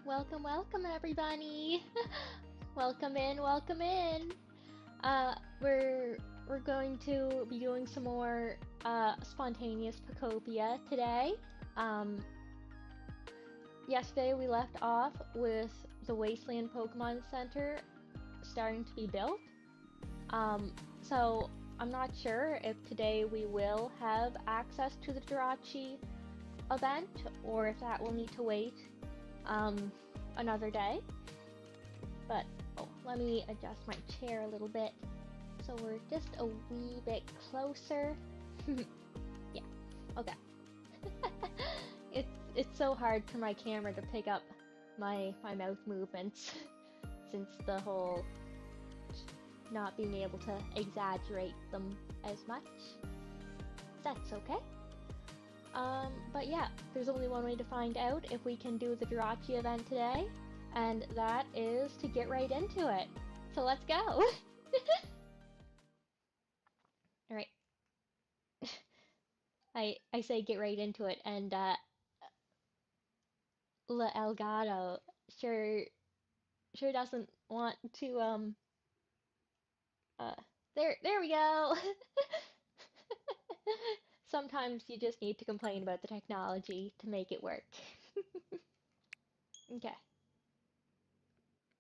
Welcome, welcome everybody. Welcome in, welcome in. We're going to be doing some more spontaneous Pokopia today. Yesterday we left off with the Wasteland Pokemon Center starting to be built. So I'm not sure if today we will have access to the Jirachi event or if that will need to wait another day. But let me adjust my chair a little bit so we're just a wee bit closer. Yeah, okay. It's so hard for my camera to pick up my mouth movements since the whole not being able to exaggerate them as much. That's okay. But yeah, there's only one way to find out if we can do the Jirachi event today, and that is to get right into it. So let's go! Alright. I say get right into it, and La Elgato sure doesn't want to there we go! Sometimes you just need to complain about the technology to make it work. Okay.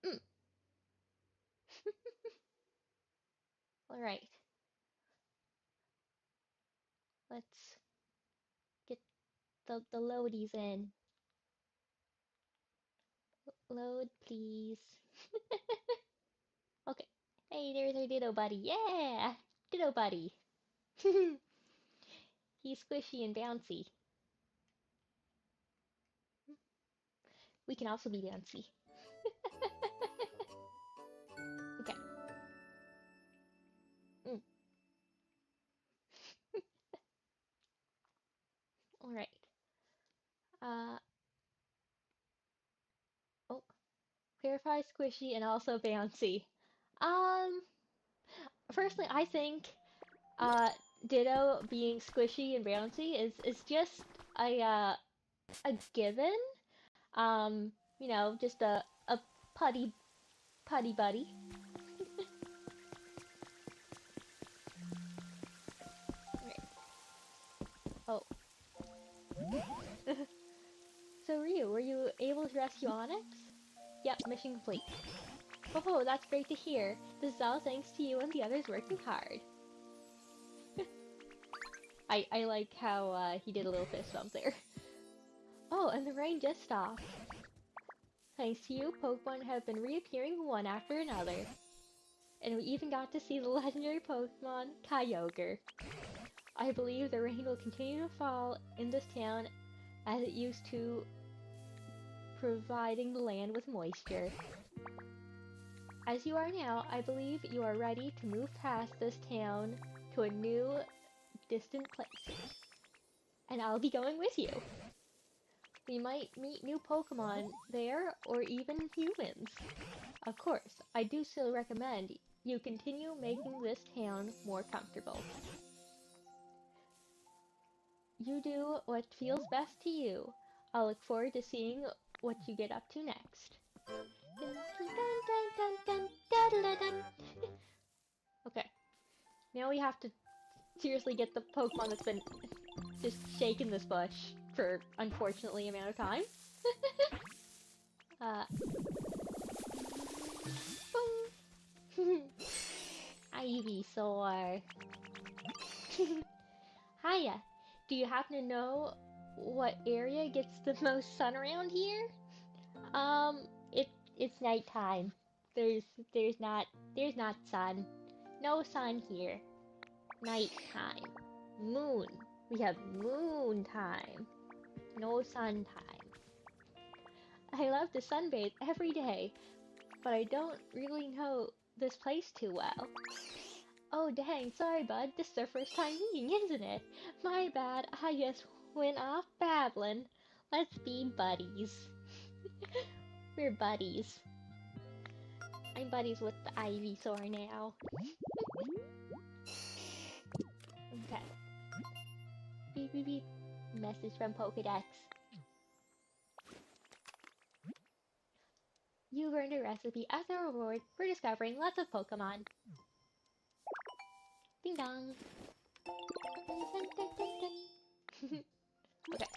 Mm. Alright. Let's get the loadies in. Load, please. Okay. Hey, there's our Ditto Buddy. Yeah! Ditto Buddy. He's squishy and bouncy. We can also be bouncy. Okay. Mm. Alright. Uh, oh. Clarify, squishy, and also bouncy. Um, Firstly, I think uh, Ditto being squishy and bouncy is just a given. You know, just a putty buddy. Right. Oh. So Ryu, were you able to rescue Onyx? Yep, mission complete. Oh, that's great to hear. This is all thanks to you and the others working hard. I like how he did a little fist bump there. Oh, and the rain just stopped. Thanks to you, Pokemon have been reappearing one after another. And we even got to see the legendary Pokemon, Kyogre. I believe the rain will continue to fall in this town as it used to, providing the land with moisture. As you are now, I believe you are ready to move past this town to a new, distant place. And I'll be going with you. We might meet new Pokemon there, or even humans. Of course, I do still recommend you continue making this town more comfortable. You do what feels best to you. I'll look forward to seeing what you get up to next. Okay, now we have to seriously get the Pokemon that's been just shaking this bush for unfortunately amount of time. uh, boom. Ivysaur. Hiya. Do you happen to know what area gets the most sun around here? Um, it it's nighttime. There's there's not there's not sun. No sun here. Nighttime. Moon. We have moon time. No sun time. I love to sunbathe every day, but I don't really know this place too well. Oh dang, sorry bud, this is our first time meeting, isn't it? My bad, I just went off babbling. Let's be buddies. We're buddies. I'm buddies with the Ivysaur now. Okay. Beep beep beep. Message from Pokedex. You learned a recipe as a reward for discovering lots of Pokemon. Ding dong. Dun, dun, dun, dun, dun. Okay.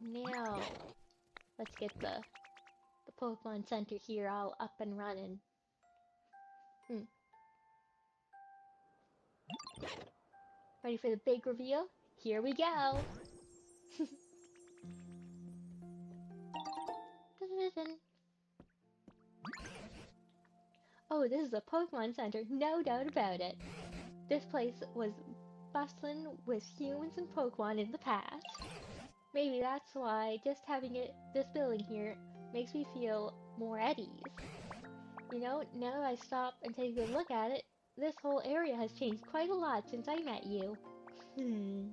Now, let's get the Pokemon Center here all up and running. Ready for the big reveal? Here we go! Oh, this is a Pokemon Center, no doubt about it. This place was bustling with humans and Pokemon in the past. Maybe that's why just having this building here makes me feel more at ease. You know, now that I stop and take a good look at it, this whole area has changed quite a lot since I met you. Each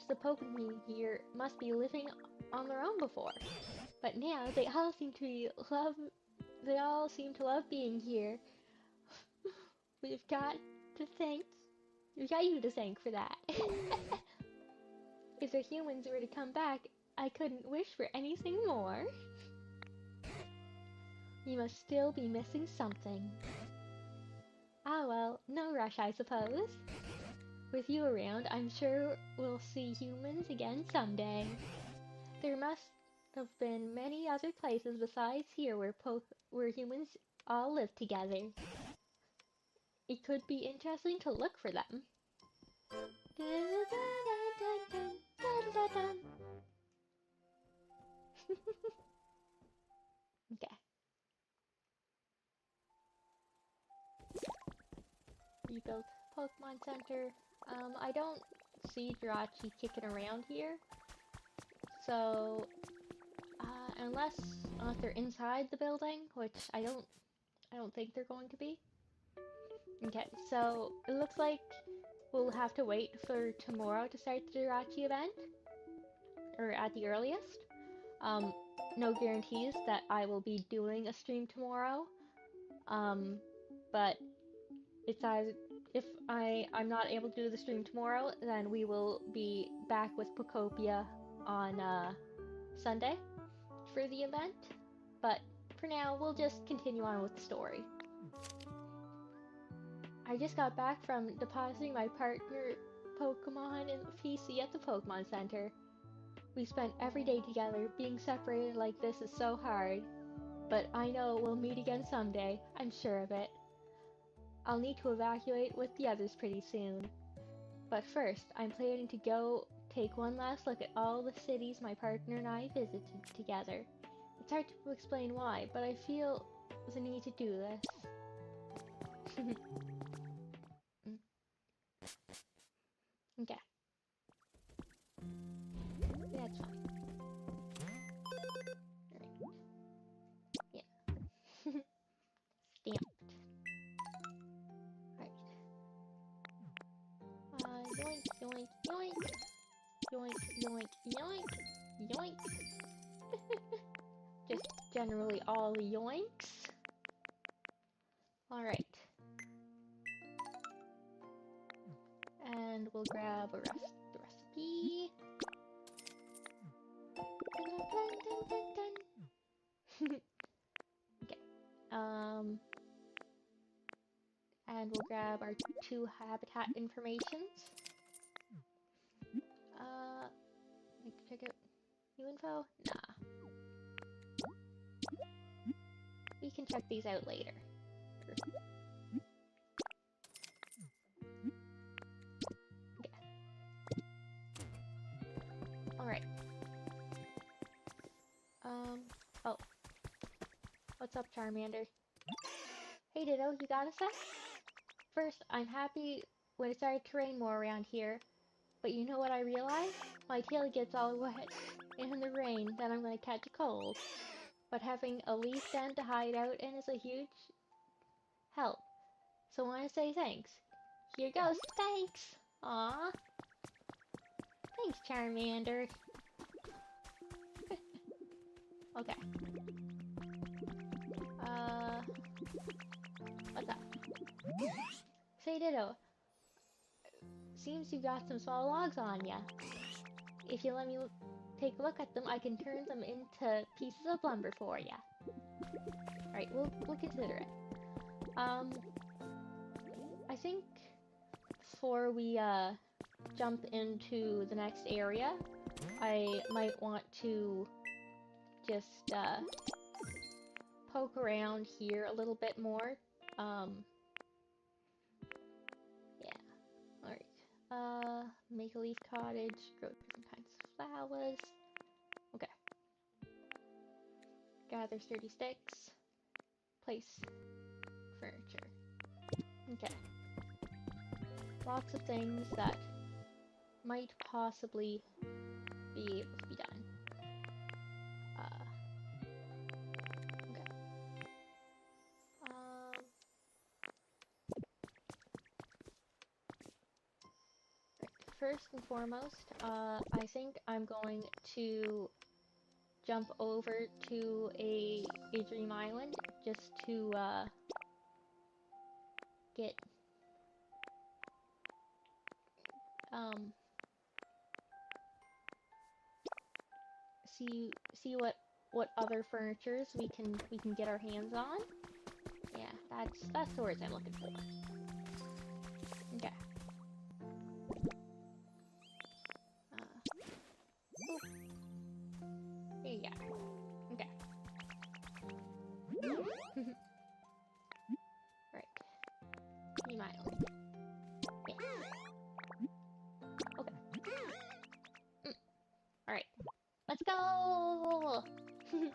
of the Pokemon here must be living on their own before, but now they all seem to love being here. We've got you to thank for that. If the humans were to come back, I couldn't wish for anything more. You must still be missing something. Ah well, no rush I suppose. With you around, I'm sure we'll see humans again someday. There must have been many other places besides here where humans all live together. It could be interesting to look for them. Okay. Rebuilt Pokemon Center. I don't see Jirachi kicking around here. So, unless they're inside the building, which I don't think they're going to be. Okay, so it looks like we'll have to wait for tomorrow to start the Jirachi event, or at the earliest. No guarantees that I will be doing a stream tomorrow. But it's either if I'm not able to do the stream tomorrow, then we will be back with Pokopia on Sunday for the event. But for now, we'll just continue on with the story. I just got back from depositing my partner Pokemon in the PC at the Pokemon Center. We spent every day together. Being separated like this is so hard. But I know we'll meet again someday. I'm sure of it. I'll need to evacuate with the others pretty soon. But first, I'm planning to go take one last look at all the cities my partner and I visited together. It's hard to explain why, but I feel the need to do this. Okay. That's fine. Alright. Yeah. Stamped. Alright. Yoink, yoink, yoink. Yoink, yoink, yoink. Yoink. Just generally all the yoinks. Alright. And we'll grab the recipe. And we'll grab our 2 habitat informations. Like to check out new info? Nah. We can check these out later. Okay. Alright. Oh. What's up, Charmander? Hey Ditto, you got a sec? First, I'm happy when it started to rain more around here, but you know what I realized? My tail gets all wet in the rain, then I'm gonna catch a cold. But having a leaf den to hide out in is a huge help. So I wanna say thanks. Here goes, thanks! Aww. Thanks, Charmander. Okay. What's up? Say Ditto. Seems you got some small logs on ya. If you let me take a look at them, I can turn them into pieces of lumber for ya. Alright, we'll consider it. I think before we jump into the next area, I might want to just poke around here a little bit more. Yeah. Alright. Make a leaf cottage, grow different kinds of flowers. Okay. Gather sturdy sticks. Place furniture. Okay. Lots of things that might possibly be able to be done. Okay. First and foremost, I think I'm going to jump over to a dream island just to get see what other furnitures we can get our hands on. Yeah, that's the words I'm looking for. Okay. Oh. There you go. Okay. Right. Dream island. Yeah. Okay. Alright. Let's go! Come on,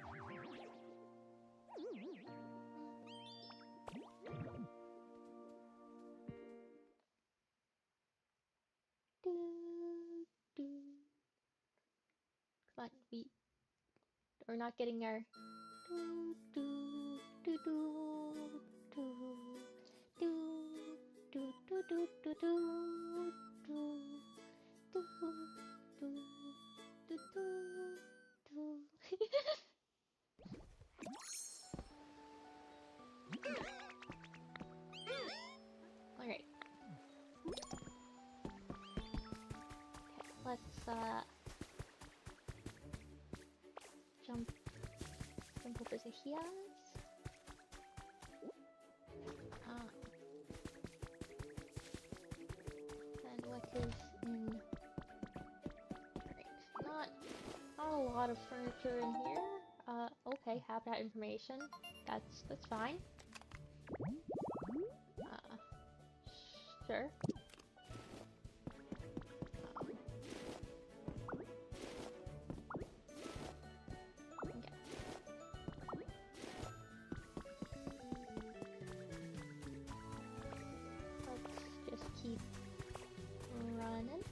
we're not getting our Alright. Okay, let's jump over the hills. And what is in... Alright, not a lot of furniture in here. Okay, habitat information. That's fine. Sure. Okay. Let's just keep running.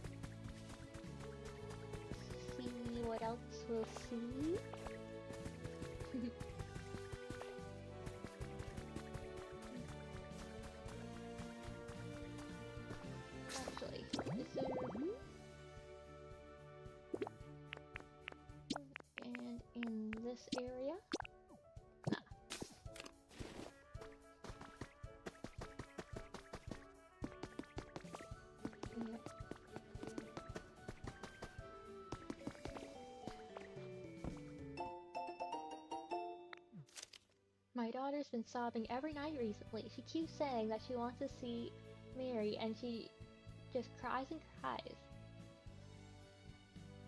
See what else we'll see. Actually, is there... And in this area? Nah. Yeah. My daughter's been sobbing every night recently. She keeps saying that she wants to see Mary, and she just cries and cries.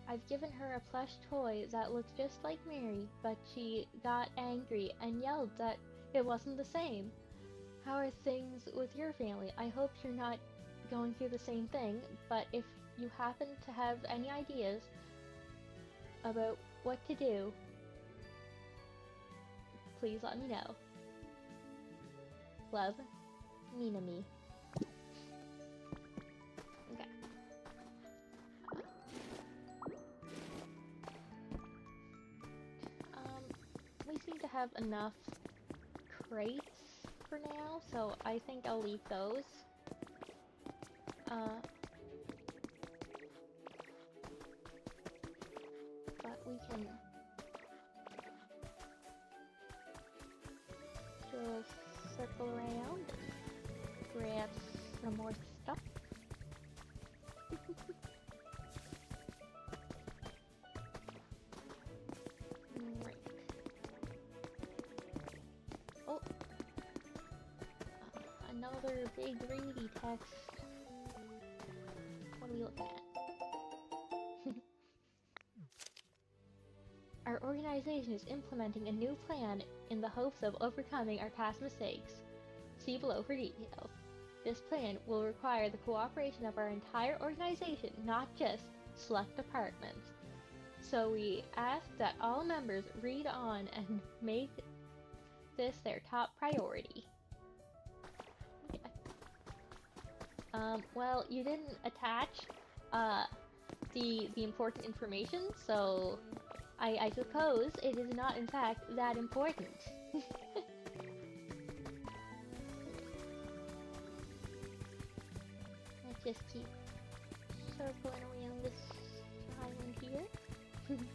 I've given her a plush toy that looks just like Mary, but she got angry and yelled that it wasn't the same. How are things with your family? I hope you're not going through the same thing, but if you happen to have any ideas about what to do, please let me know. Love, Minami. Okay. We seem to have enough crates for now, so I think I'll leave those. But we can just circle around, grab some more stuff. Right. Oh, another big greedy text. What are we looking at? Our organization is implementing a new plan in the hopes of overcoming our past mistakes. See below for details. This plan will require the cooperation of our entire organization, not just select departments. So we ask that all members read on and make this their top priority. Okay. Well, you didn't attach the important information, so I suppose it is not in fact that important. Let's just keep circling around this island here. Okay.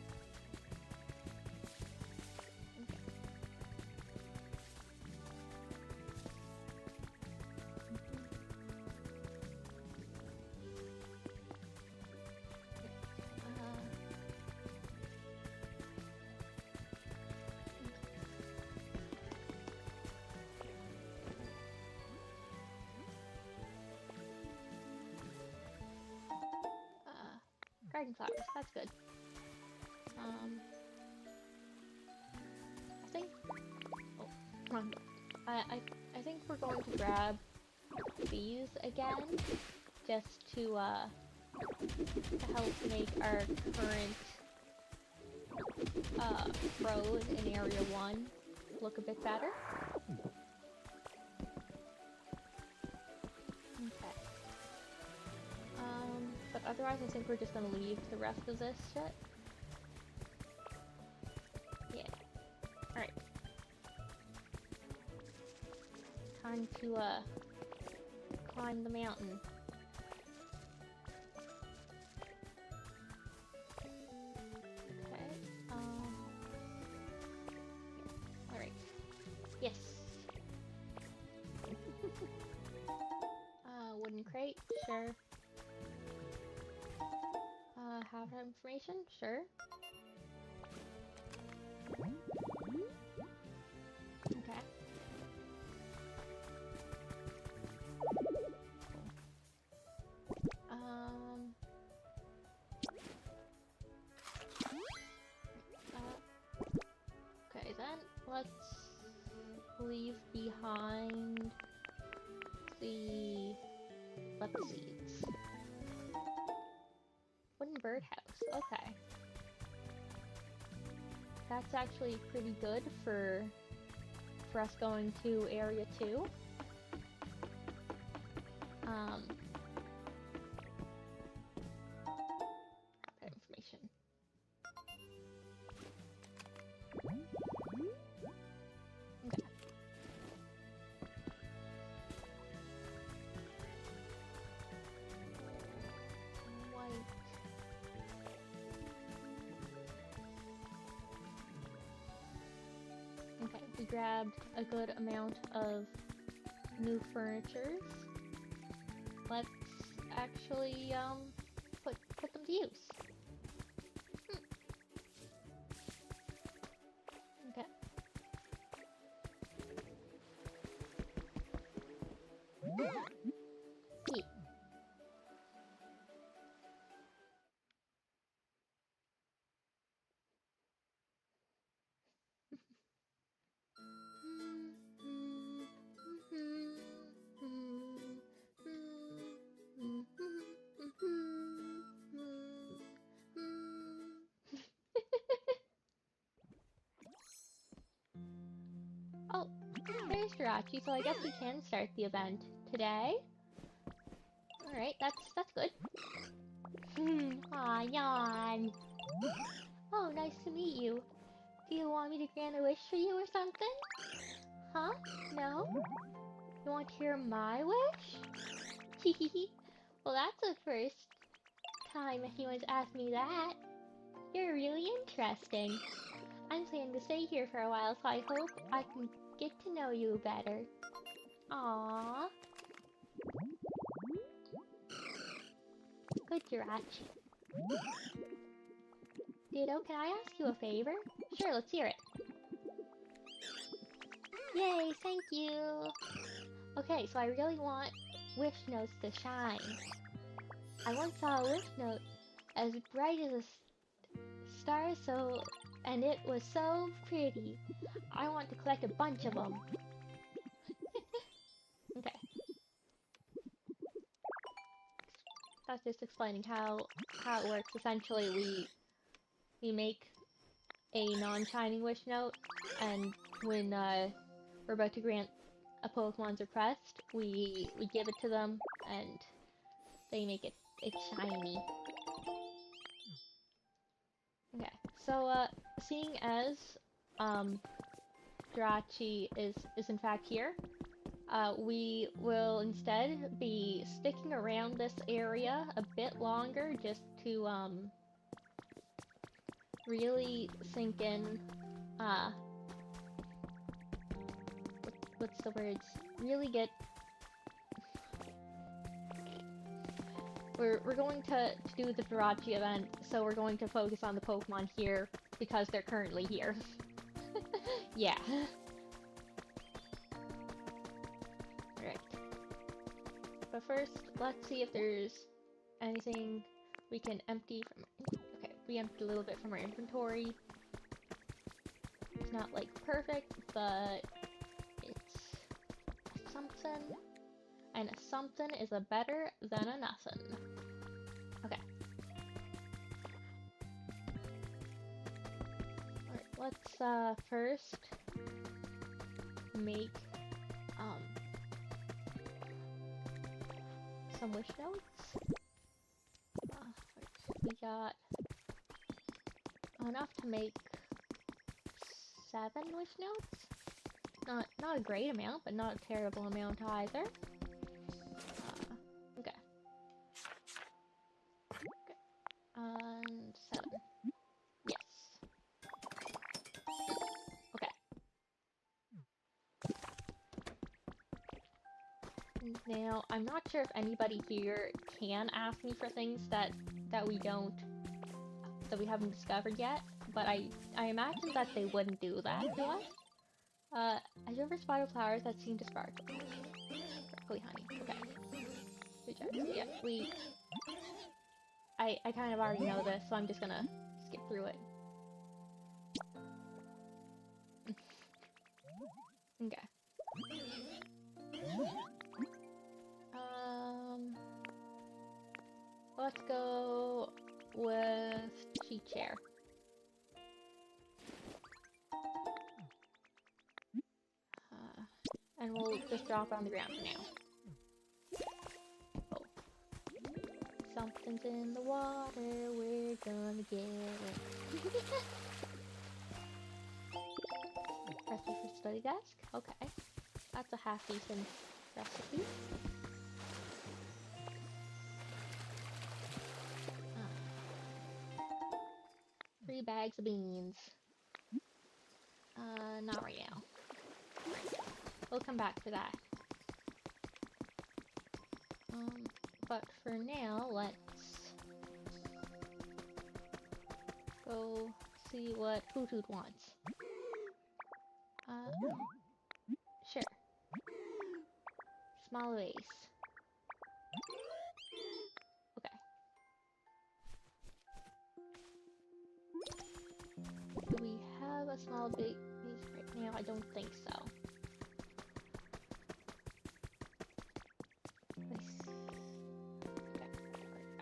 Garden flowers, that's good. I think, oh, wrong door. I think we're going to grab these again, just to help make our current, road in Area 1 look a bit better. Okay. But otherwise I think we're just gonna leave the rest of this shit. Yeah. Alright. Time to, climb the mountain. Okay, alright. Yes! Wooden crate, sure. Have that information? Sure. Okay. Okay then, let's leave behind the seeds. Wooden birdhouse, okay. That's actually pretty good for us going to Area 2. That information. Okay. White. Okay, we grabbed a good amount of new furnitures. Let's actually put them to use. Okay. finished, Jirachi, so I guess we can start the event today. Alright, that's good. Aw, yawn. Oh, nice to meet you. Do you want me to grant a wish for you or something? Huh? No? You want to hear my wish? Hehehe. Well, that's the first time anyone's asked me that. You're really interesting. I'm planning to stay here for a while, so I hope I can get to know you better. Aww. Good, Jirachi. Ditto, can I ask you a favor? Sure, let's hear it. Yay, thank you! Okay, so I really want wish notes to shine. I once saw a wish note as bright as a star, and it was so pretty. I want to collect a bunch of them. Okay. That's just explaining how it works. Essentially, we make a non-shining wish note, and when we're about to grant a Pokemon's request, we give it to them, and they make it shiny. Okay, so seeing as Jirachi is in fact here, we will instead be sticking around this area a bit longer just to really sink in what's the words? Really get. We're going to do the Jirachi event, so we're going to focus on the Pokemon here because they're currently here. Yeah. Alright. But first, let's see if there's anything we can empty from. Okay, we emptied a little bit from our inventory. It's not like perfect, but it's something. And something is a better than a nothing. Okay. Alright, let's first make some wish notes. We got enough to make 7 wish notes. Not a great amount, but not a terrible amount either. Okay. And 7. Yes. Okay. Now, I'm not sure if anybody here can ask me for things that we haven't discovered yet, but I imagine that they wouldn't do that to us. Have you ever spotted flowers that seem to sparkle? Sparkly honey. Okay. Good job. So yeah, I kind of already know this, so I'm just gonna skip through it. Okay. Let's go with cheat chair. And we'll just drop it on the ground for now. Oh. Something's in the water, we're gonna get it. Recipe for study desk? Okay. That's a half-decent recipe. 3 bags of beans. Not right now. We'll come back for that. But for now, let's go see what Hoothoot wants. Sure. Small vase. Okay. Do we have a small vase right now? I don't think so.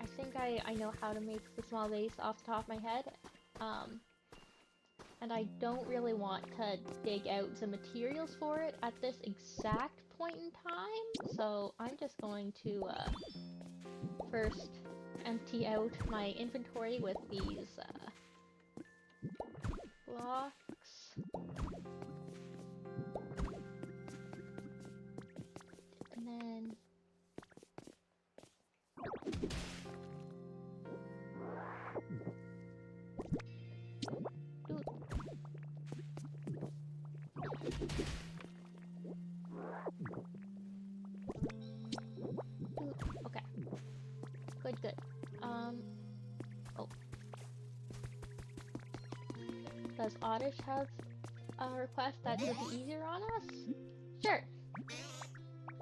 I think I know how to make the small vase off the top of my head. and I don't really want to dig out the materials for it at this exact point in time, so I'm just going to first empty out my inventory with these blocks. And then okay. Good, good. Oh. Does Oddish have a request that would be easier on us? Sure.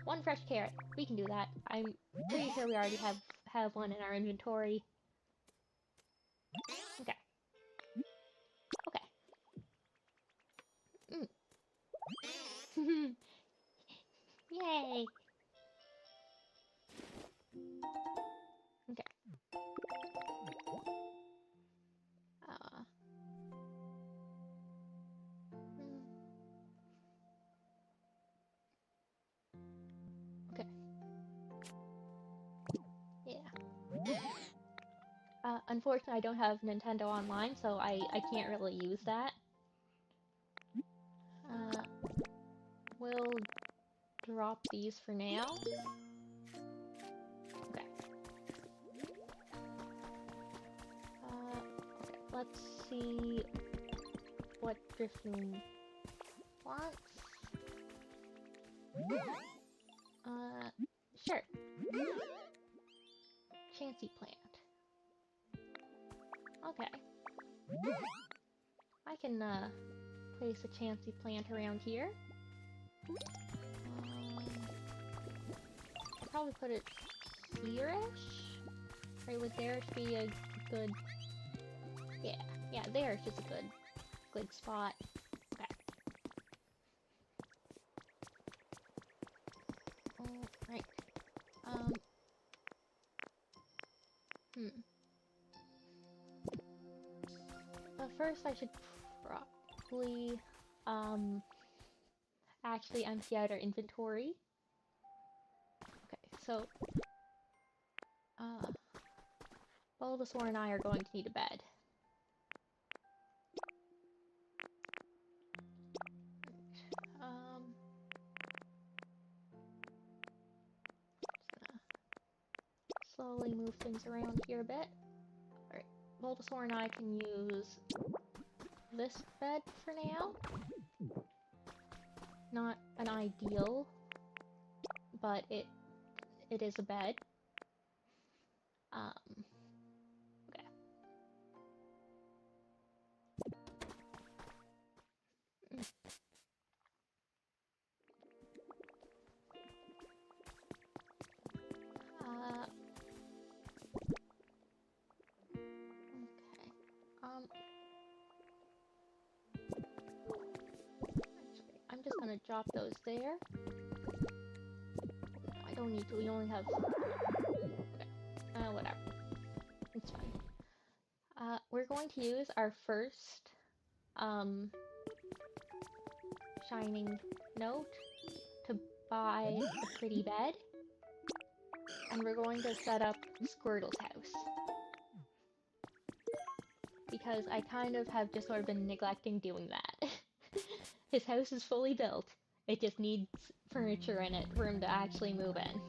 One fresh carrot. We can do that. I'm pretty sure we already have one in our inventory. Okay. Okay. Mm. Yay! Okay. Mm, okay. Yeah. Unfortunately, I don't have Nintendo Online, so I can't really use that. We'll drop these for now. Okay. Okay. Let's see what Griffin wants. Sure. Chansey plant. Okay. I can, place a Chansey plant around here. I'll probably put it here-ish? Right, would there be a good... Yeah, there's just a good spot. Okay. Alright. But first I should probably, actually empty out our inventory. Okay, so, Bulbasaur and I are going to need a bed. Just gonna slowly move things around here a bit. Alright, Bulbasaur and I can use this bed for now. Not an ideal, but it is a bed. Okay. Actually, I'm just gonna drop those there. I don't need to, we only have... Okay. Whatever. It's fine. We're going to use our first, shining note to buy a pretty bed. And we're going to set up Squirtle's house. Because I kind of have just sort of been neglecting doing that. His house is fully built. It just needs furniture in it for him to actually move in.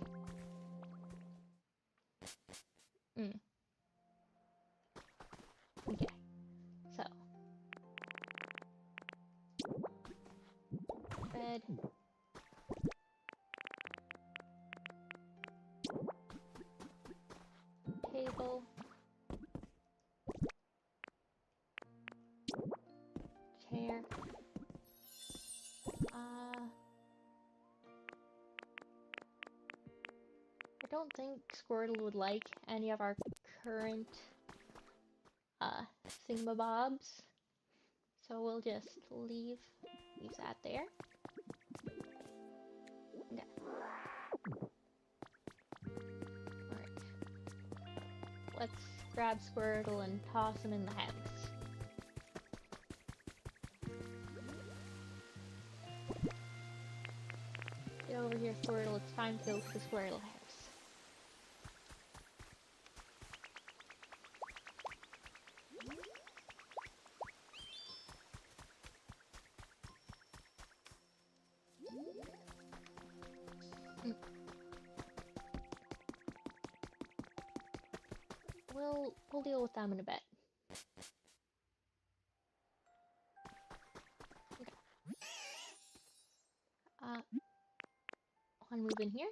Okay. So. Bed. Table. Chair. I don't think Squirtle would like any of our current thingamabobs, so we'll just leave that there. Okay. Alright. Let's grab Squirtle and toss him in the house. here, Squirtle. It's time to go to the Squirtle house. We'll deal with them in a bit. Okay. Want to move in here?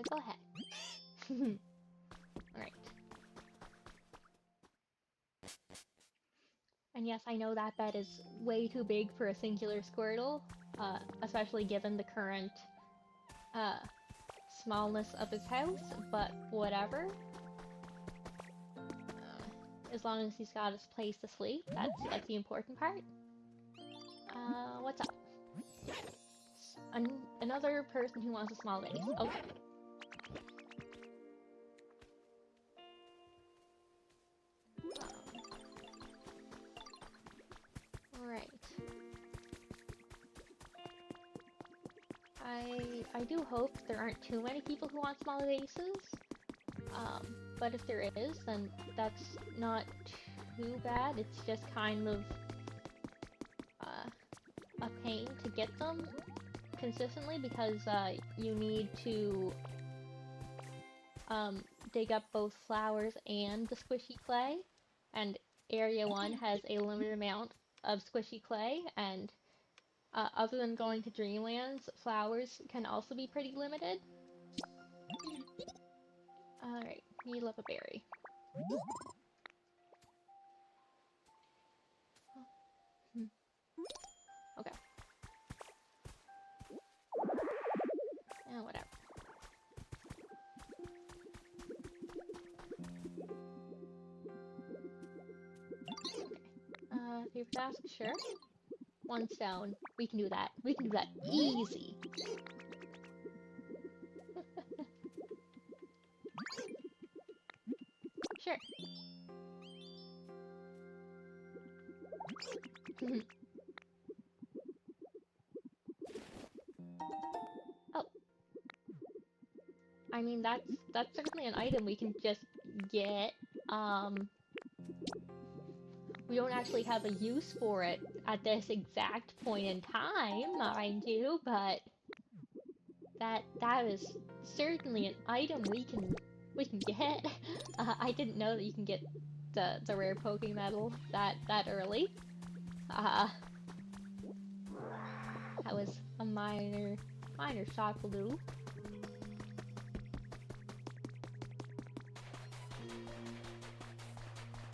Go ahead. Alright. And yes, I know that bed is way too big for a singular Squirtle, especially given the current, smallness of his house, but whatever. As long as he's got his place to sleep, that's the important part. What's up? Another person who wants a small vase. Okay. Alright. I do hope there aren't too many people who want small vases. But if there is, then that's not too bad. It's just kind of a pain to get them consistently because you need to dig up both flowers and the squishy clay, and Area 1 has a limited amount of squishy clay, and other than going to Dreamlands, flowers can also be pretty limited. Alright, need love a berry. Okay. Whatever. Okay. Paper task, sure. 1 stone. We can do that. We can do that easy. Sure. Oh. I mean, that's certainly an item we can just get. We don't actually have a use for it at this exact point in time, mind you, but that is certainly an item we can get. I didn't know that you can get the rare poking medal that early. That was a minor shock will do.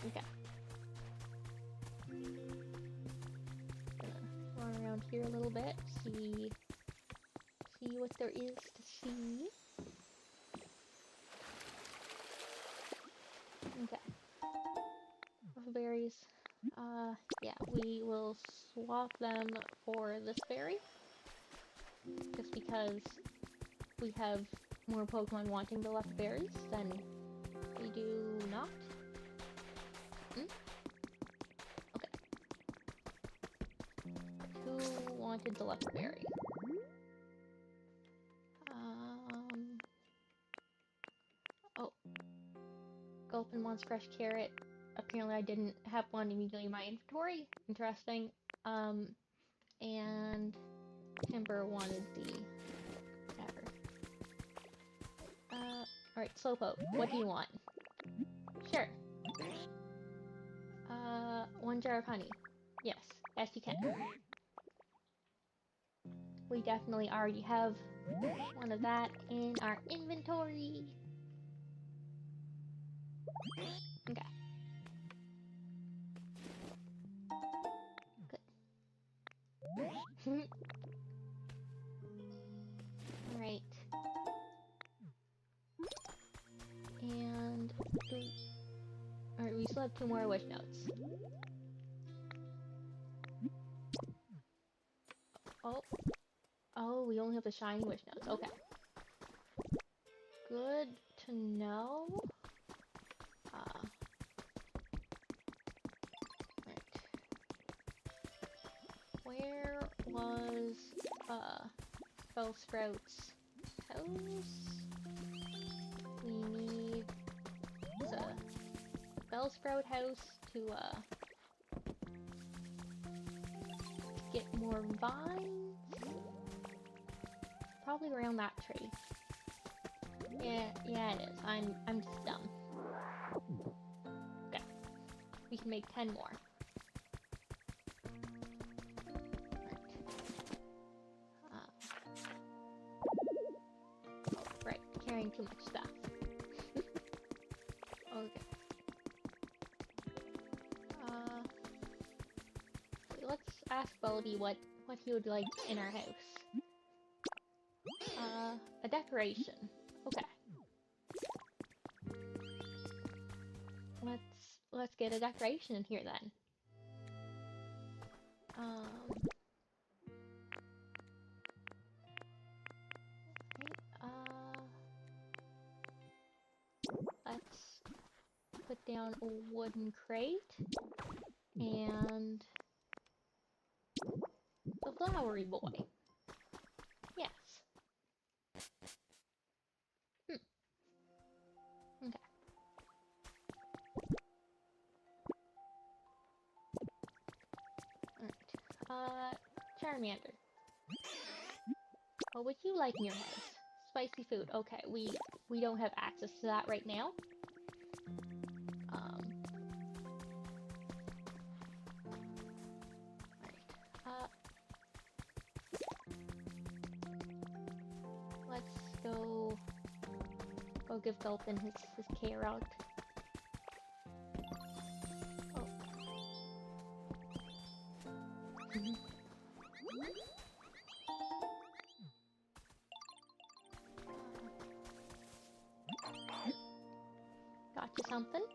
Okay. Run around here a little bit, see what there is to see. Okay. Berries. Yeah, we will swap them for this berry. Just because we have more Pokemon wanting the left berries than we do not. Okay. Who wanted the left berry? Oh. Gulpin wants fresh carrot. Apparently I didn't have one immediately in my inventory. Interesting. And Timber wanted the whatever. Alright, Slowpoke, what do you want? Sure. 1 jar of honey. Yes, you can. We definitely already have one of that in our inventory. Okay. Good. Alright. And alright, we still have 2 more wish notes. Oh, we only have the shiny wish notes. Okay. Good to know. Right. Where was, Bellsprout's house? We need the Bellsprout house to, get more vines? Probably around that tree. Yeah, it is. I'm just dumb. Okay. We can make 10 more. Right, carrying too much stuff. Okay. Let's ask Baldy what he would like in our house. A decoration. Okay. Let's get a decoration in here then. Let's put down a wooden crate and the flowery boy. Yes. Okay. Alright. Charmander. What would you like in your house? Spicy food. Okay, we don't have access to that right now. Let's go give Gulpin his carrot. Oh. Got you something?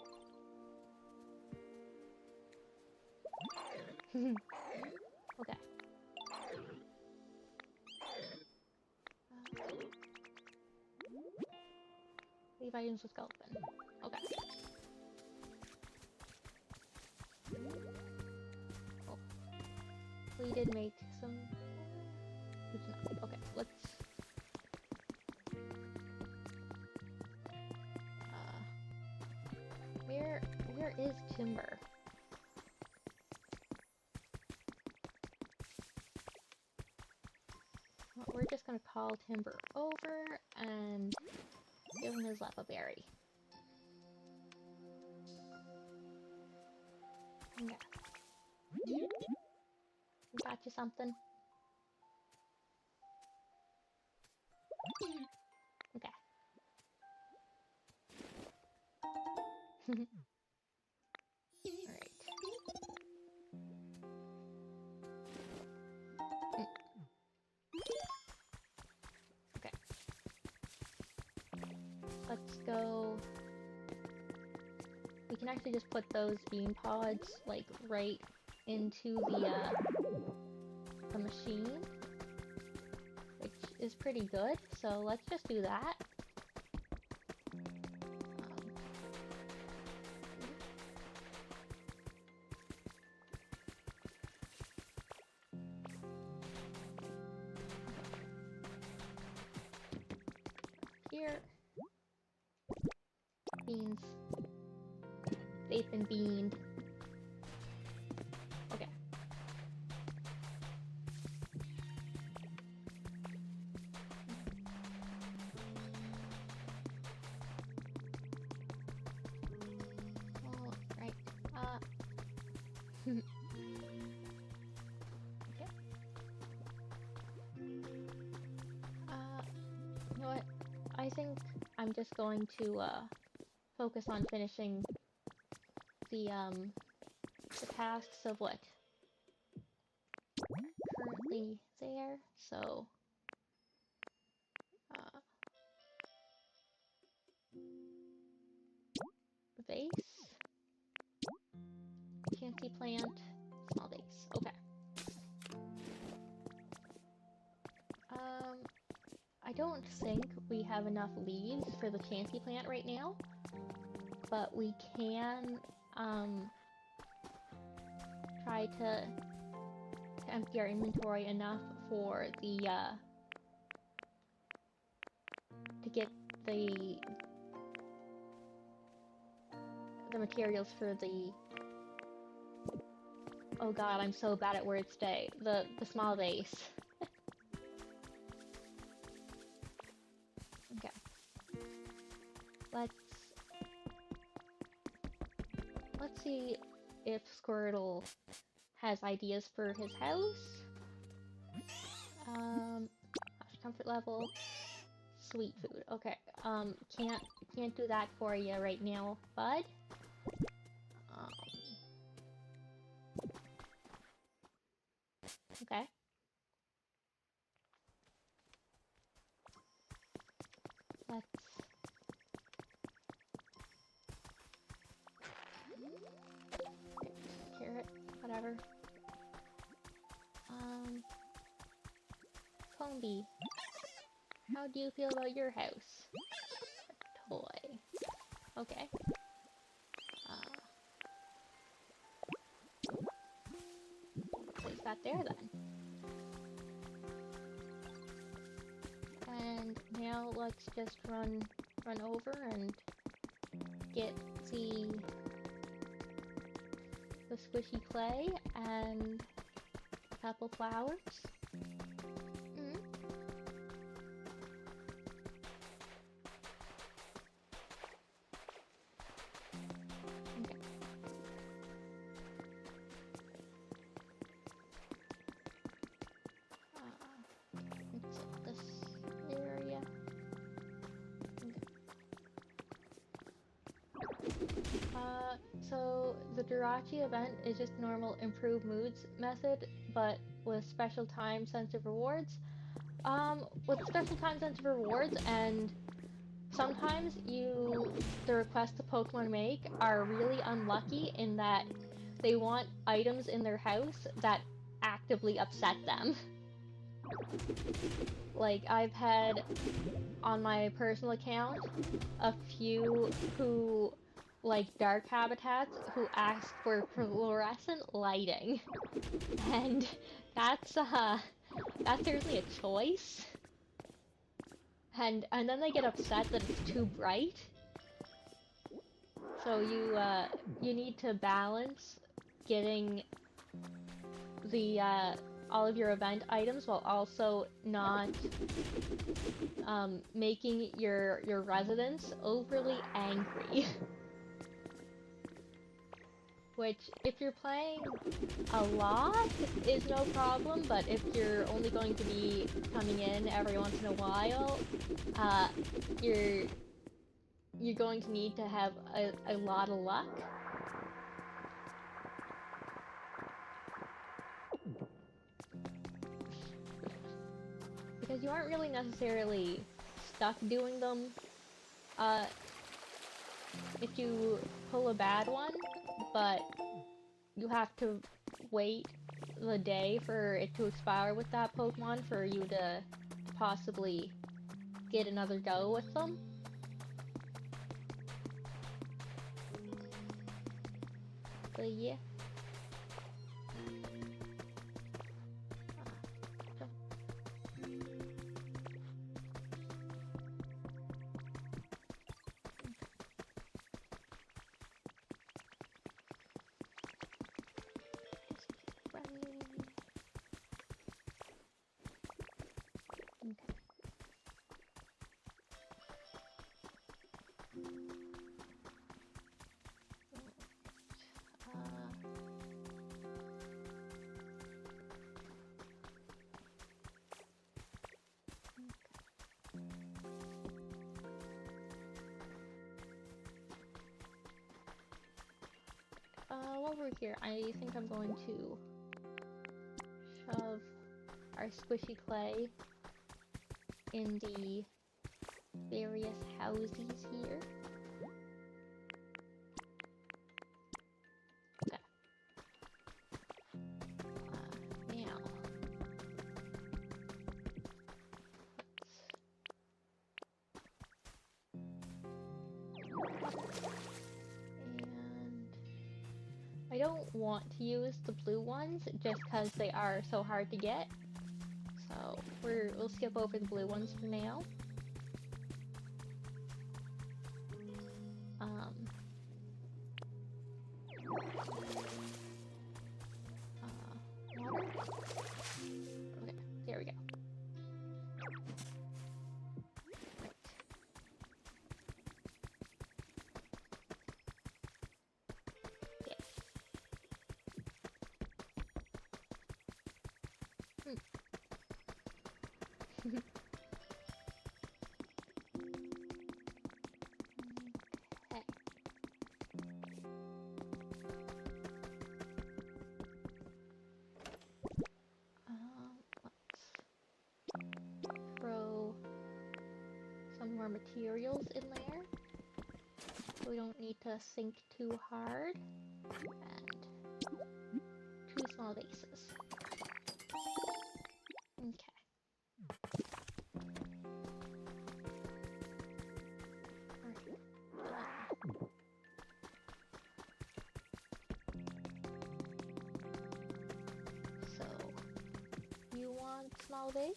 Okay. Leave items with Gulpin. Okay. Oh. We did make some... Okay, let's... Where is Timber? Well, we're just gonna call Timber over and give him his Leppa berry. Okay. Got you something? Okay. Alright. Okay. Let's go... We can actually just put those bean pods, like, right into the machine, which is pretty good, so let's just do that. Here. Beans. They've been beaned. Okay. Alright. Okay. You know what? I think I'm just going to, focus on finishing the tasks of what currently there, so vase, fancy plant, small vase. Okay. I don't think we have enough leaves for the fancy plant right now, but we can try to to empty our inventory enough for the to get the materials for the, oh god, I'm so bad at words today, the small base. Okay. Let's see if Squirtle has ideas for his house. Comfort level, sweet food. Okay. Can't do that for you right now, bud. Okay. Let's carrot, whatever. Combi, how do you feel about your house? A toy. Okay. Place that there then. And now let's just run over and get the squishy clay and a couple flowers. Okay. It's this area. Okay. So the Jirachi event is just normal improve moods method, but with special time sensitive rewards. With special time sensitive rewards, and sometimes the requests the Pokemon make are really unlucky in that they want items in their house that actively upset them. Like, I've had on my personal account a few who like dark habitats who ask for fluorescent lighting, and that's seriously a choice. And then they get upset that it's too bright. So you need to balance getting the all of your event items while also not making your residents overly angry. Which, if you're playing a lot, is no problem, but if you're only going to be coming in every once in a while, you're going to need to have a lot of luck. Because you aren't really necessarily stuck doing them. If you pull a bad one, but you have to wait the day for it to expire with that Pokemon for you to possibly get another go with them. But yeah. While we're here, I think I'm going to shove our squishy clay in the various houses here. Okay. Now, I don't want to use the blue ones just because they are so hard to get. So we'll skip over the blue ones for now. Water? Okay, there we go. Okay. Let's throw some more materials in there so we don't need to sink too hard. And 2 small vases. Okay. So, you want small vase?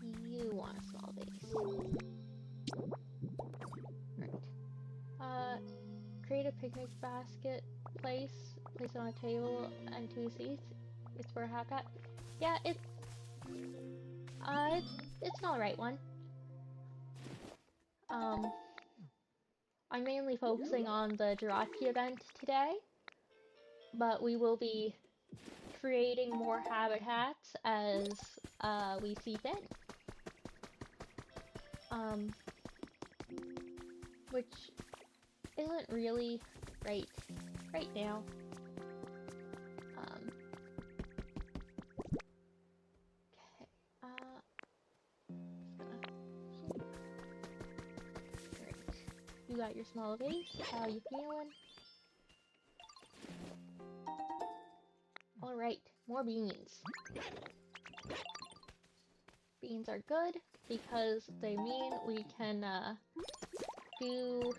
And you want a small vase. Right. Create a picnic basket, place it on a table, and 2 seats. It's for a haircut. Yeah, it's not the right one. I'm mainly focusing on the Jirachi event today, but we will be creating more habitats as we see fit. Which isn't really right now. Great. You got your small vase. How you feeling? Alright, more beans. Beans are good because they mean we can do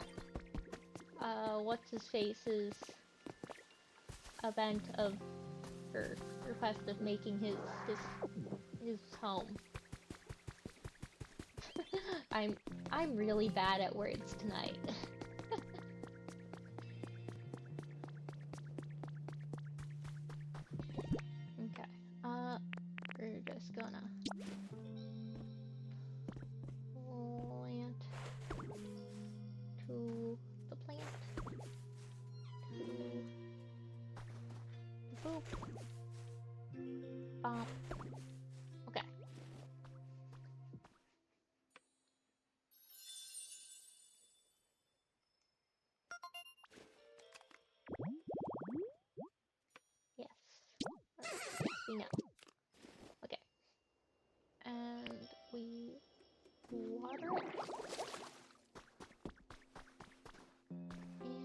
what's his face's event of or request of making his home. I'm really bad at words tonight. Okay. We're just gonna plant to the plant. To boop. Okay. Yes. We know. Okay. And we water it. And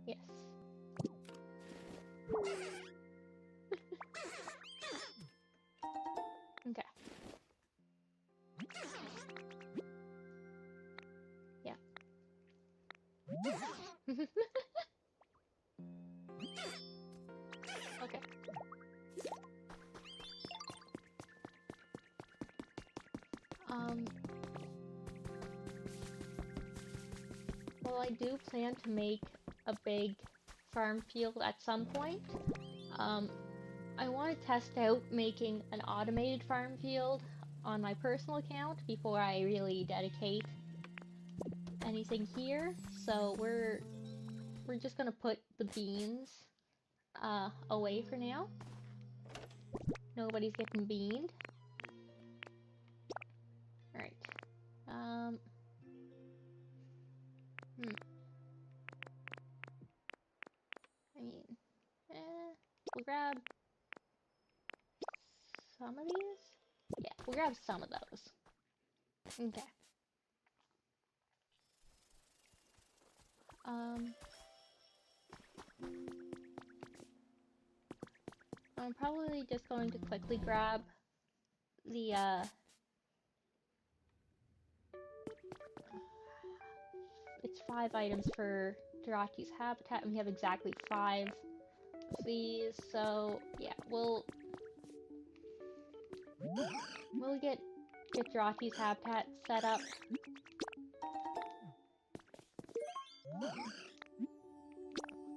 yes. Okay. Yeah. Okay. Well, I do plan to make a big farm field at some point. I want to test out making an automated farm field on my personal account before I really dedicate anything here. So we're just gonna put the beans away for now. Nobody's getting beaned. Alright. I mean, we'll grab some of these? Yeah, we'll grab some of those. Okay. Um, I'm probably just going to quickly grab the, it's 5 items for Jirachi's habitat, and we have exactly 5 of these, so yeah, we'll get Jirachi's habitat set up.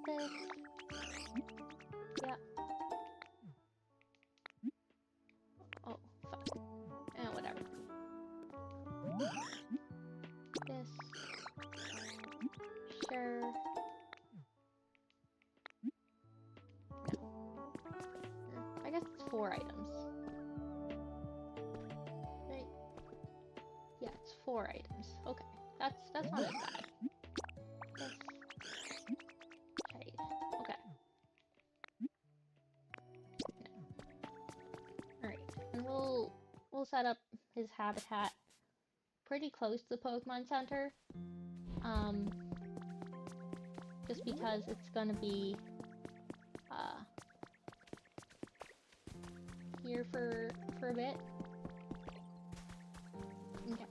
This, yeah. Oh, fuck. Whatever. This, sure. No. I guess it's 4 items. Right? Yeah, it's 4 items. Okay, that's not as bad. This, trade. Okay. No. Alright, and we'll set up his habitat pretty close to the Pokemon Center. Just because it's gonna be here for a bit. Okay.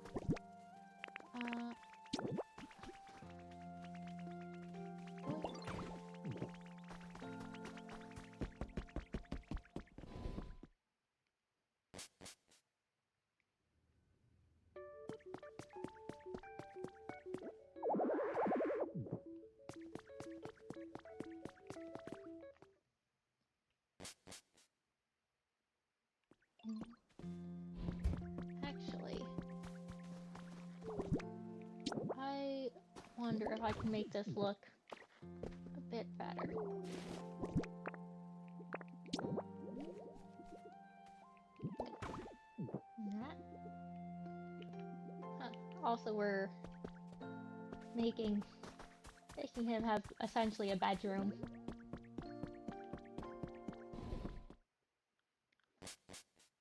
Actually, I wonder if I can make this look a bit better. That. Also, we're making him have essentially a bedroom.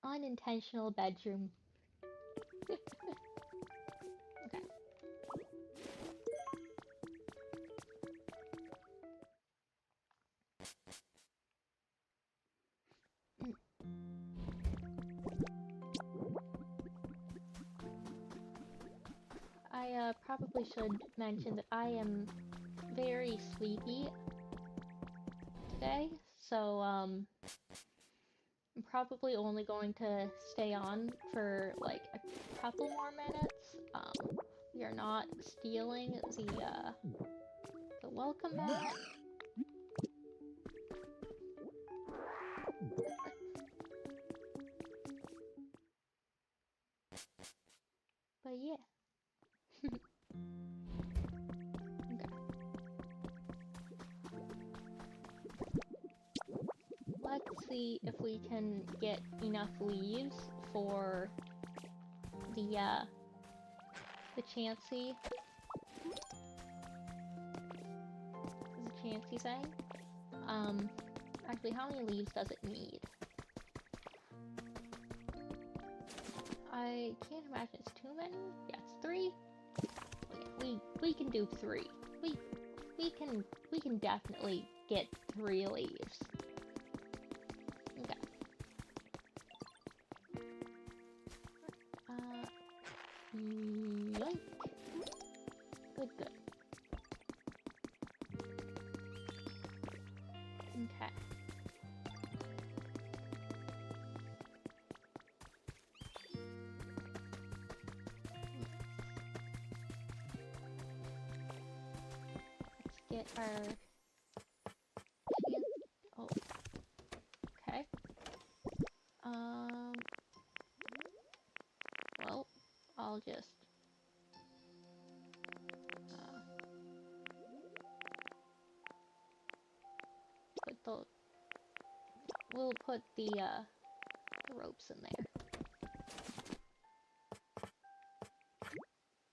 Unintentional bedroom. Okay. I probably should mention that I am very sleepy today, so I'm probably only going to stay on for like a couple more minutes. We are not stealing the welcome mat. But yeah. Okay. Let's see if we can get enough leaves for the Chansey. The Chansey thing. Actually, how many leaves does it need? I can't imagine it's too many. Yeah, it's 3. Okay, we can do 3. We can definitely get 3 leaves. Okay. Yoink. Good. Okay. Let's get our oh. Okay. Well, I'll just we'll put the ropes in there.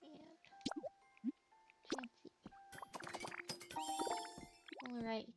And Chansey. Alright.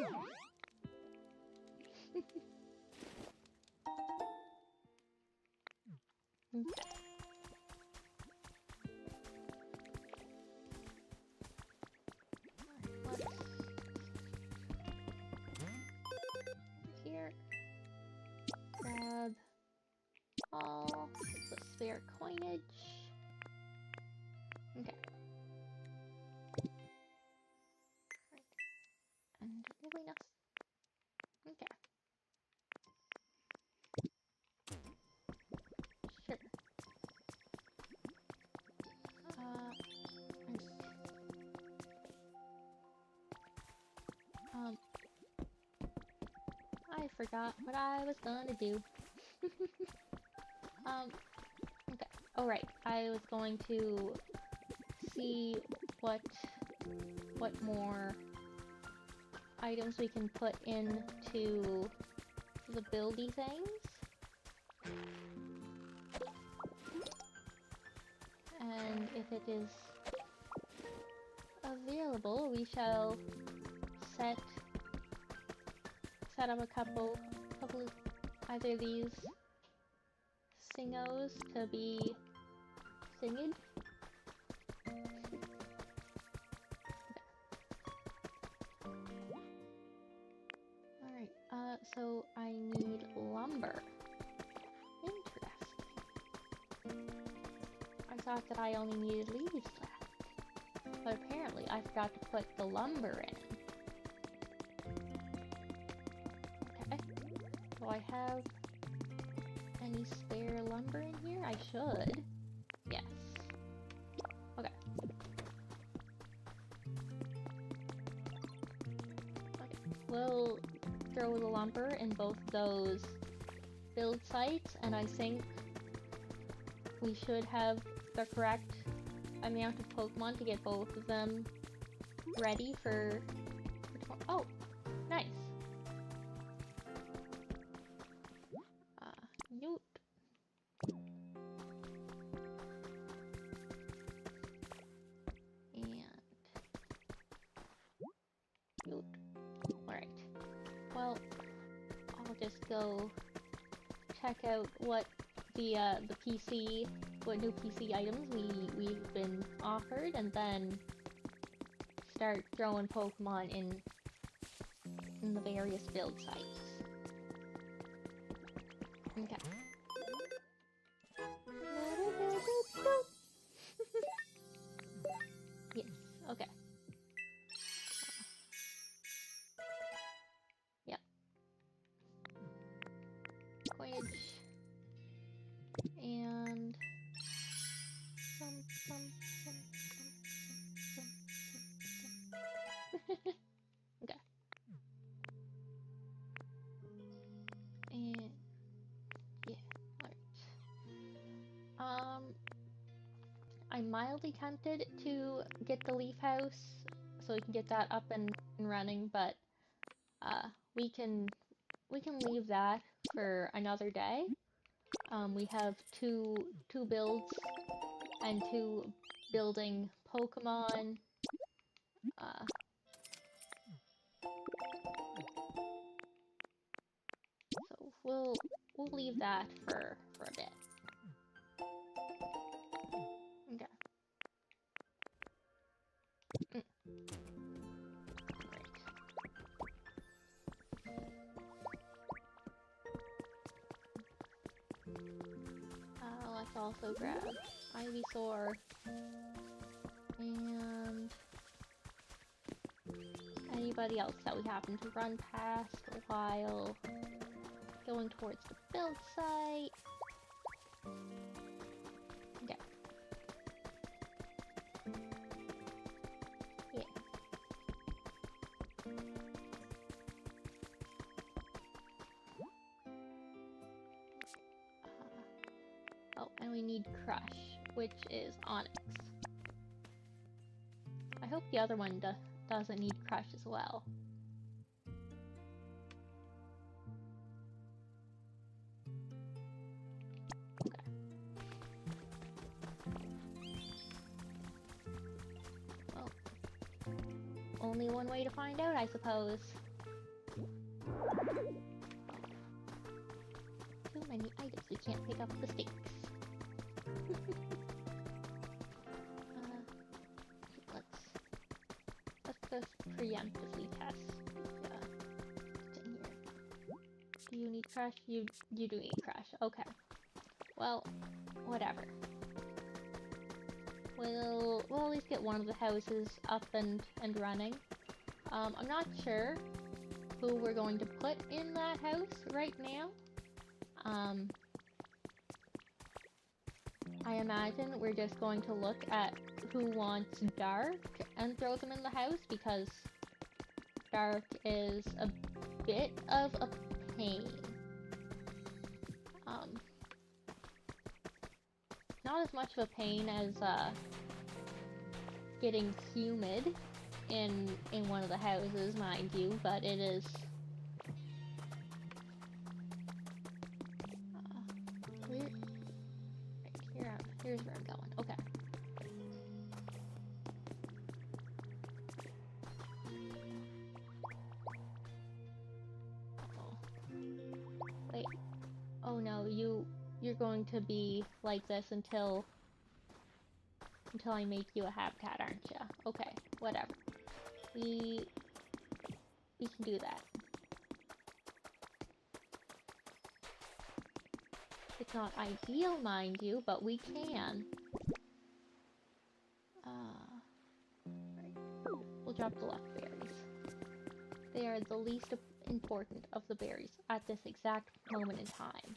Okay. Alright, let's here grab all the spare coinage. Okay. Right. And really enough. Okay. Sure. Right. I forgot what I was gonna do. Okay. Oh right, I was going to see what more items we can put into the buildy things. And if it is available, we shall set up a couple either these singos to be singed. Alright, so I need lumber. Interesting. I thought that I only needed leaves left. But apparently I forgot to put the lumber in. Okay. Do I have any spare lumber in here? I should. Yes. Okay. Okay. We'll throw the lumber in both those build sites, and I think we should have the correct amount of Pokemon to get both of them ready for oh, nice. Newt. And Newt. Alright. Well, I'll just go check out what the PC, what new PC items we've been offered, and then start throwing Pokemon in the various build sites. Okay. Yes, okay. Yep. Coinage. And okay. And yeah, alright. I'm mildly tempted to get the leaf house so we can get that up and running, but we can leave that for another day. We have two builds and two building Pokemon. So we'll leave that for a bit. Okay. Great. Let's also grab Ivysaur and anybody else that we happen to run past while going towards the build site. Okay. Yeah. Oh, and we need Crush, which is Onyx. I hope the other one doesn't need Crush as well. Only one way to find out, I suppose. Too many items. We can't pick up the stakes. Let's just preemptively test. In here. Do you need crash? You do need crash. Okay. Well, whatever. We'll at least get one of the houses up and running. I'm not sure who we're going to put in that house right now. I imagine we're just going to look at who wants dark and throw them in the house, because dark is a bit of a pain. Not as much of a pain as getting humid in one of the houses, mind you, but it is. Here's where I'm going. Okay. Wait. Oh no, you're going to be like this until I make you a habitat, aren't you? Okay, whatever. We can do that. It's not ideal, mind you, but we can. We'll drop the left berries. They are the least important of the berries at this exact moment in time.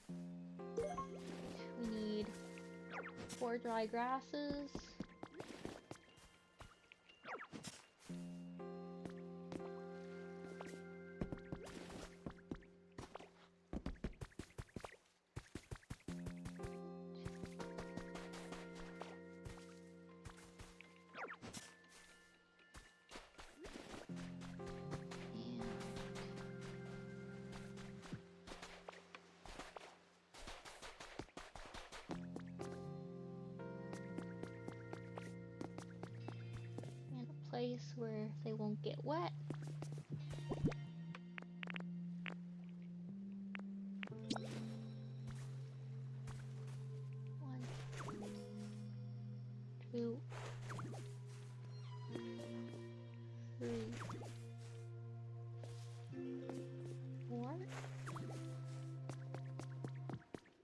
We need 4 dry grasses. Place where they won't get wet. One, 2, 3, 4.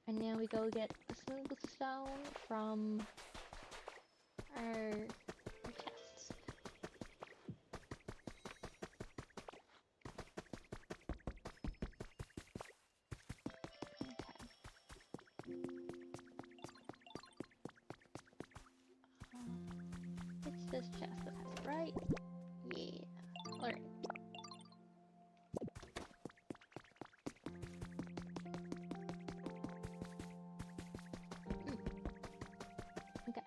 And now we go get the smooth stone from our chests. It's this chest that has it, right? Yeah. Alright. Okay.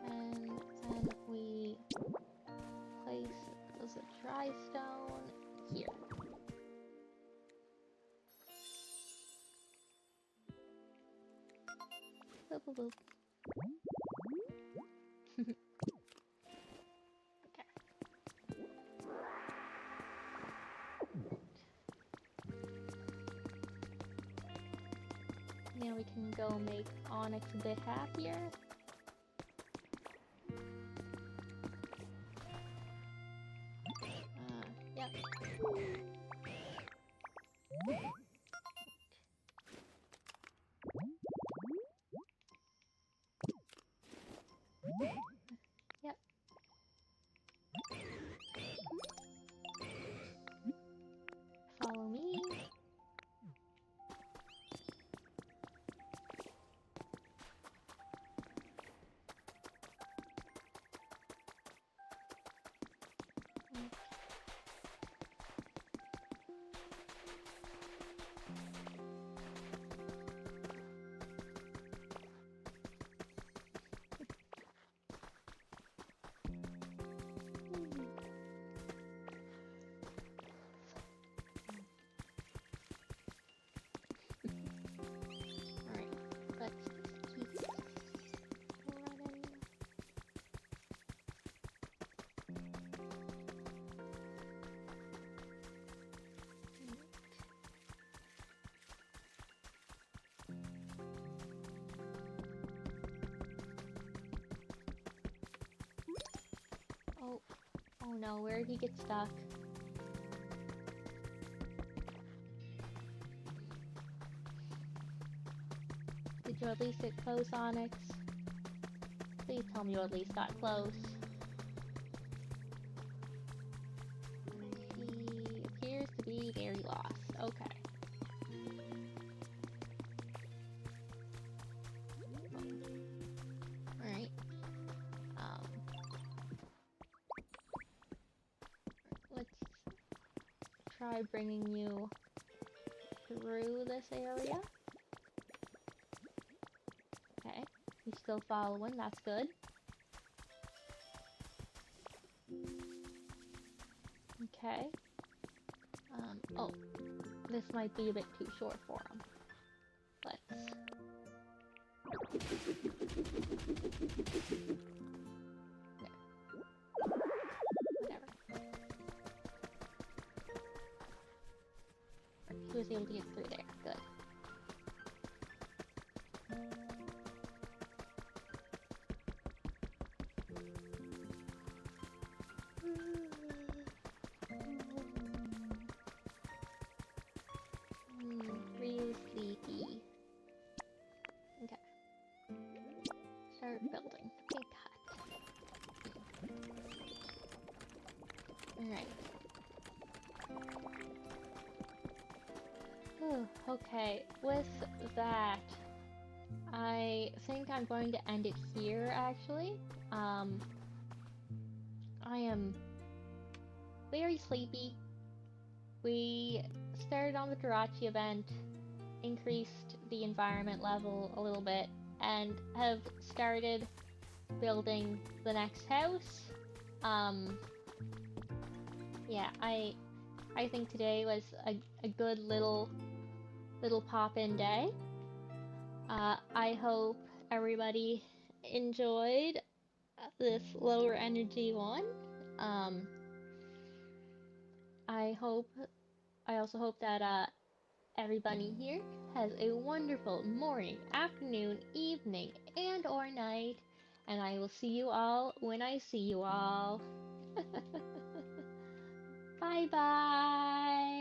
And then we place a dry stone here. Boop, boop, boop. Okay. Now we can go make Onyx a bit happier. Yep. Yep. Follow me. Oh no, where did he get stuck? Did you at least get close, Onyx? Please tell me you at least got close. He appears to be very lost. Okay. Alright. Let's try bringing you through this area. Okay. He's still following. That's good. Okay. Oh. This might be a bit too short for him. Let's... There. Whatever. He was able to get through there. Good. Really sleepy. Okay. Start building. Pink hut. Alright. Okay, with that, I think I'm going to end it here, actually. I am very sleepy. We started on the Karachi event, increased the environment level a little bit, and have started building the next house. Yeah, I think today was a good little pop-in day. I hope everybody enjoyed this lower energy one. I also hope that everybody here has a wonderful morning, afternoon, evening, and or night, and I will see you all when I see you all. Bye bye!